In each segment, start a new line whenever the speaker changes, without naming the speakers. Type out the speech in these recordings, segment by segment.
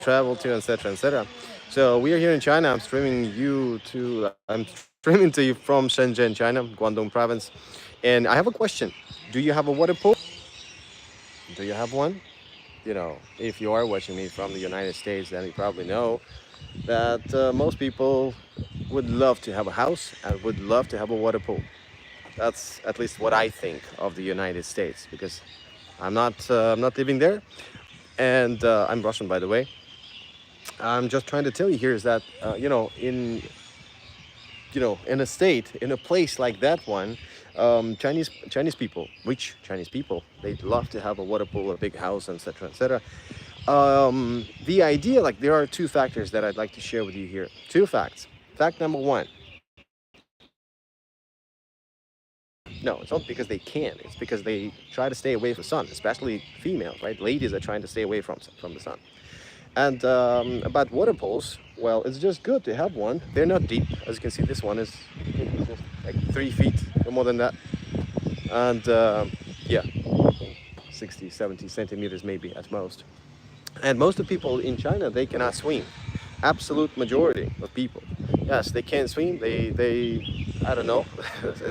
travel to, etc., etc. So we are here in China. I'm streaming to you from Shenzhen, China, Guangdong province. And I have a question. Do you have a water pool? Do you have one? If you are watching me from the United States, then you probably know that most people would love to have a house and would love to have a water pool. That's at least what I think of the United States, because I'm not living there, and I'm Russian, by the way. I'm just trying to tell you here is that in a state, in a place like that one, Chinese people, rich Chinese people, they'd love to have a water pool, a big house, etc., etc. The idea, like, there are two factors that I'd like to share with you here. Two facts. Fact number one. No, it's not because they can. It's because they try to stay away from the sun, especially females, right? Ladies are trying to stay away from the sun. And about water pools, well, it's just good to have one. They're not deep. As you can see, this one is just like 3 feet, no more than that. And yeah, 60, 70 centimeters maybe at most. And most of the people in China, they cannot swim. Absolute majority of people. Yes, they can't swim. I don't know.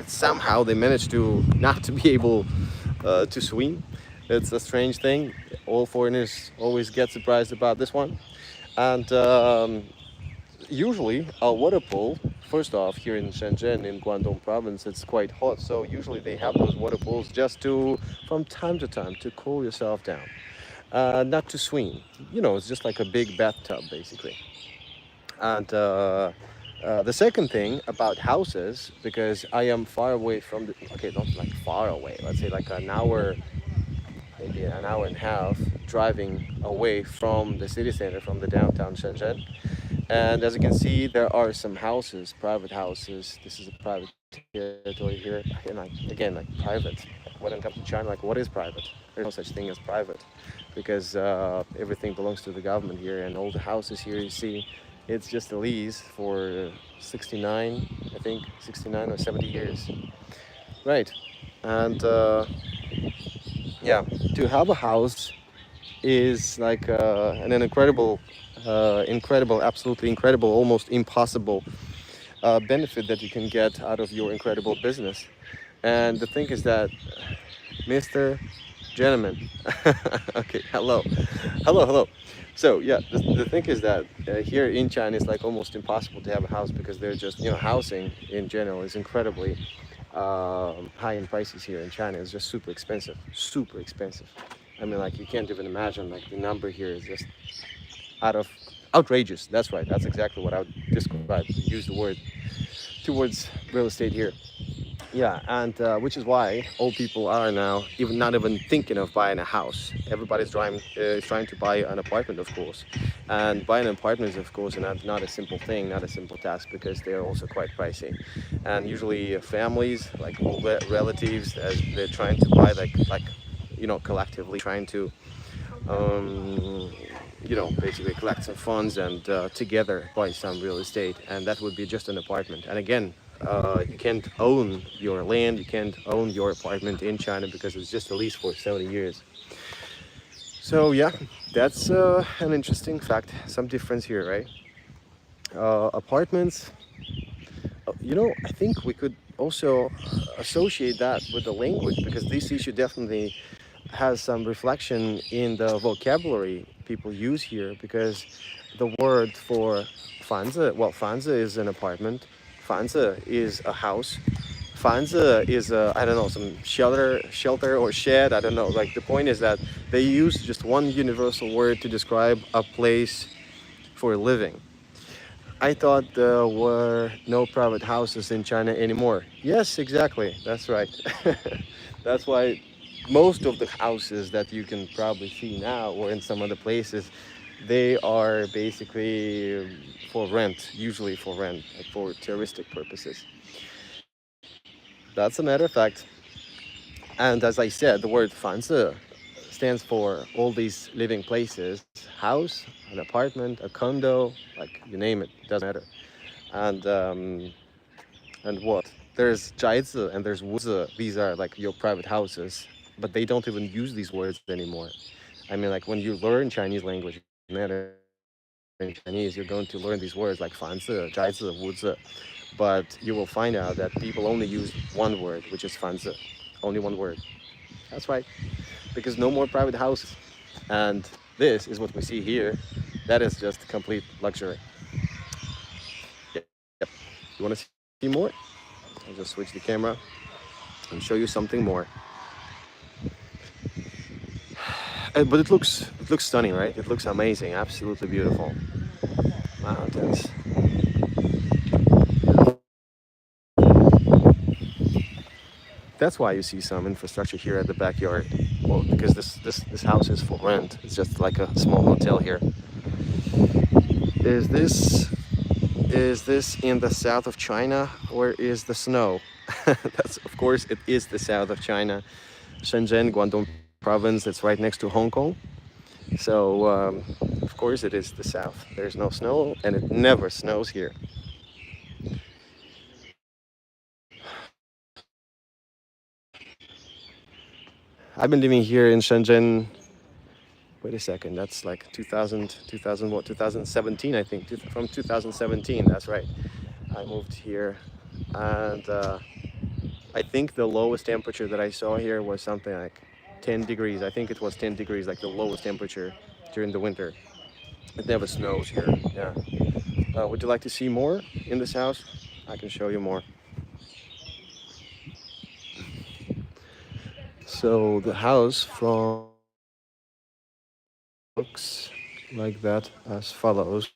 Somehow they manage to not to be able to swim. It's a strange thing. All foreigners always get surprised about this one. And usually a water pool, first off, here in Shenzhen, in Guangdong province, it's quite hot. So usually they have those water pools just to, from time to time, to cool yourself down. Not to swim. It's just like a big bathtub, basically. And the second thing about houses, because I am far away from the, okay, not like far away, let's say like an hour, maybe an hour and a half driving away from the city center, from the downtown Shenzhen. And as you can see, there are some houses, private houses. This is a private territory here. And again, like private. When it comes to China, like, what is private? There's no such thing as private, because everything belongs to the government here, and all the houses here you see, it's just a lease for 69, I think, 69 or 70 years. Right. And yeah, to have a house is like an incredible, absolutely incredible, almost impossible benefit that you can get out of your incredible business. And the thing is that, Mr. Gentleman, okay, hello. So yeah, the thing is that here in China it's like almost impossible to have a house, because they're just, housing in general is incredibly high in prices here in China. It's just super expensive, super expensive. I mean, like, you can't even imagine, like, the number here is just out of outrageous. That's right. That's exactly what I would describe. Use the word towards real estate here. Yeah, and which is why all people are now even not even thinking of buying a house. Everybody's trying to buy an apartment, of course, and buying an apartment is, of course, not a simple thing, not a simple task, because they are also quite pricey. And usually families, like all the relatives, as they're trying to buy, like collectively trying to basically collect some funds and together buy some real estate, and that would be just an apartment. And again, you can't own your land, you can't own your apartment in China, because it's just a lease for 70 years. So yeah, that's an interesting fact. Some difference here, right? Apartments, I think we could also associate that with the language, because this issue definitely has some reflection in the vocabulary people use here, because the word for fanzi, well, fanzi is an apartment, fanzi is a house, fanzi is I don't know, some shelter or shed, I don't know. Like, the point is that they use just one universal word to describe a place for living. I thought there were no private houses in China anymore. Yes, exactly. That's right. That's why most of the houses that you can probably see now, or in some other places, they are basically for rent, usually for rent, like for touristic purposes. That's a matter of fact. And as I said, the word 房子 stands for all these living places: house, an apartment, a condo, like, you name it, doesn't matter. And what? There's 宅子 and there's 屋子. These are like your private houses, but they don't even use these words anymore. I mean, like, when you learn Chinese language, it matters. in Chinese, you're going to learn these words like 繁字, 斋字, 无字. But you will find out that people only use one word, which is 繁字. Only one word. That's right. Because no more private houses. And this is what we see here. That is just complete luxury. Yep. You want to see more? I'll just switch the camera and show you something more. But it looks stunning, right? It looks amazing, absolutely beautiful. Mountains. That's why you see some infrastructure here at the backyard. Well, because this house is for rent. It's just like a small hotel here. Is this in the south of China, or is the snow? That's, of course, it is the south of China. Shenzhen, Guangdong province, it's right next to Hong Kong. So, of course, it is the south. There's no snow, and it never snows here. I've been living here in Shenzhen. Wait a second, that's like 2017, I think. From 2017, that's right. I moved here, and I think the lowest temperature that I saw here was something like 10 degrees. I think it was 10 degrees, like the lowest temperature during the winter. It never snows here. Yeah. Would you like to see more in this house? I can show you more. So the house from looks like that as follows.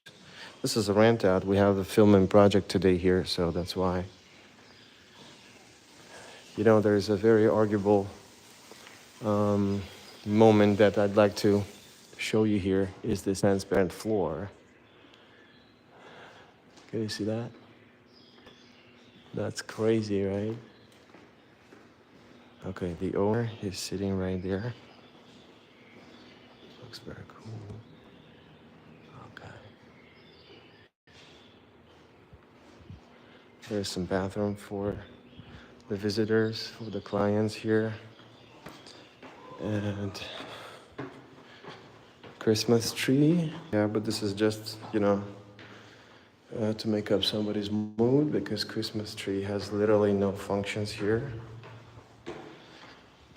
This is a rent out. We have the filming project today here, so that's why. You know, there's a very arguable moment that I'd like to show you here is this transparent floor. Can you see that? That's crazy, right? Okay, the owner is sitting right there. Looks very cool. Okay. There's some bathroom for the visitors, for the clients here. And Christmas tree. Yeah, but this is just, you know, to make up somebody's mood, because Christmas tree has literally no functions here.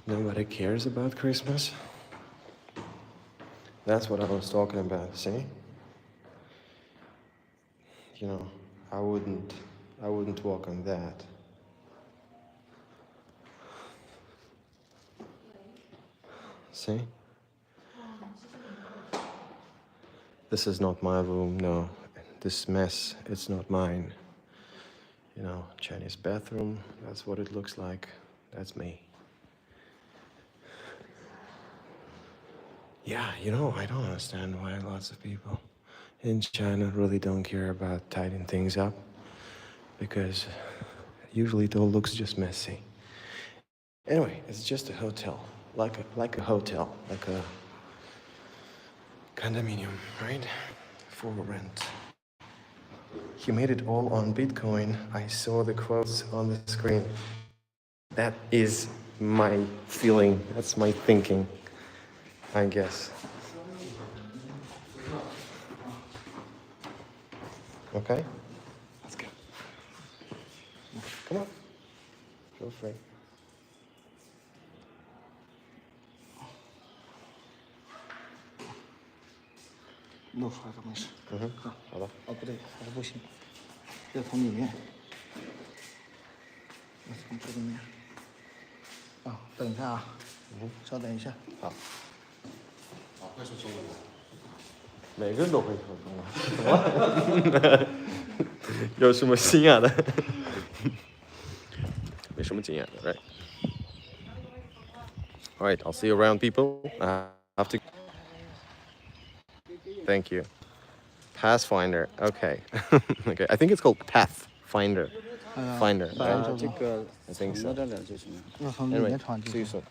Nobody cares about Christmas. That's what I was talking about, see? You know, I wouldn't walk on that. See? This is not my room, no. This mess, it's not mine. You know, Chinese bathroom, that's what it looks like. That's me. Yeah, you know, I don't understand why lots of people in China really don't care about tidying things up, because usually it all looks just messy. Anyway, it's just a hotel, like a hotel, like a condominium, right? For rent. He made it all on Bitcoin. I saw the quotes on the screen. That is my feeling. That's my thinking, I guess. Okay? Let's go. Come on. Feel free.
露出来可没事。
好的。
哦，不对，还不行，要从里面，要从这里面。啊，等一下啊，稍等一下。
好。好，会说中文吗？每个人都会说中文。有什么惊讶的？没什么惊讶的 right? All right, I'll see you around, people. I have to. Thank you. Pathfinder. Okay. Okay. I think it's called Pathfinder. Finder. Right? I think so. Anyway, see you soon.